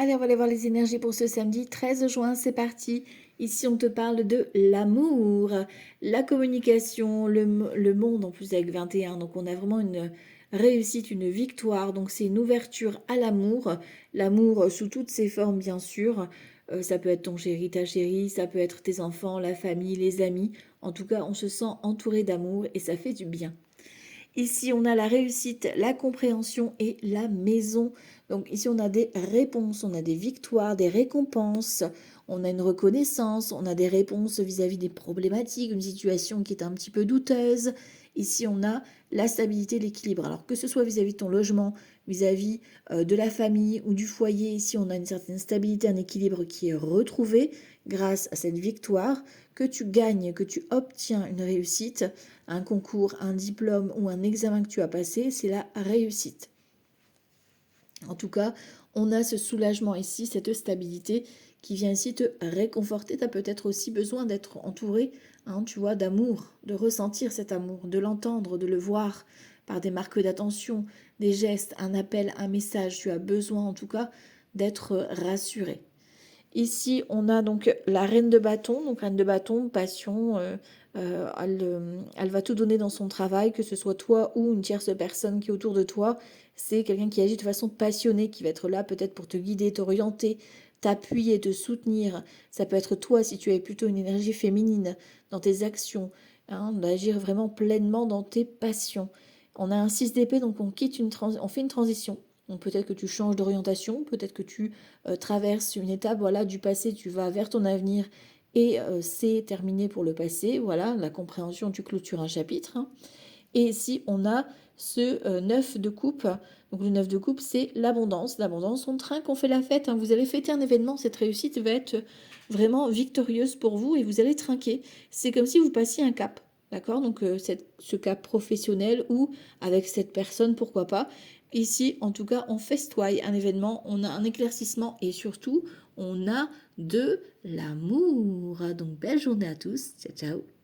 Allez, on va aller voir les énergies pour ce samedi 13 juin, c'est parti. Ici, on te parle de l'amour, la communication, le monde en plus avec 21. Donc, on a vraiment une réussite, une victoire. Donc, c'est une ouverture à l'amour. L'amour sous toutes ses formes, bien sûr. Ça peut être ton chéri, ta chérie, ça peut être tes enfants, la famille, les amis. En tout cas, on se sent entouré d'amour et ça fait du bien. Ici, on a la réussite, la compréhension et la maison. Donc ici, on a des réponses, on a des victoires, des récompenses, on a une reconnaissance, on a des réponses vis-à-vis des problématiques, une situation qui est un petit peu douteuse. Ici, on a la stabilité, l'équilibre. Alors que ce soit vis-à-vis de ton logement, vis-à-vis de la famille ou du foyer, ici, on a une certaine stabilité, un équilibre qui est retrouvé grâce à cette victoire, que tu gagnes, que tu obtiens une réussite, un concours, un diplôme ou un examen que tu as passé, c'est la réussite. En tout cas, on a ce soulagement ici, cette stabilité qui vient ici te réconforter. Tu as peut-être aussi besoin d'être entouré, tu vois, d'amour, de ressentir cet amour, de l'entendre, de le voir par des marques d'attention, des gestes, un appel, un message. Tu as besoin en tout cas d'être rassuré. Ici, on a donc la reine de bâton. Donc, reine de bâton, passion, elle va tout donner dans son travail, que ce soit toi ou une tierce personne qui est autour de toi. C'est quelqu'un qui agit de façon passionnée, qui va être là peut-être pour te guider, t'orienter, t'appuyer, te soutenir. Ça peut être toi si tu es plutôt une énergie féminine dans tes actions, d'agir vraiment pleinement dans tes passions. On a un 6 d'épée, donc on fait une transition. Donc peut-être que tu changes d'orientation, peut-être que tu traverses une étape, voilà, du passé, tu vas vers ton avenir et c'est terminé pour le passé. Voilà, la compréhension, tu clôtures un chapitre. Et ici, on a ce 9 de coupe. Donc le 9 de coupe, c'est l'abondance. L'abondance, on trinque, on fait la fête. Vous allez fêter un événement. Cette réussite va être vraiment victorieuse pour vous et vous allez trinquer. C'est comme si vous passiez un cap. D'accord. Donc ce cap professionnel ou avec cette personne, pourquoi pas. Ici, en tout cas, on festoie un événement, on a un éclaircissement et surtout, on a de l'amour. Donc, belle journée à tous. Ciao, ciao.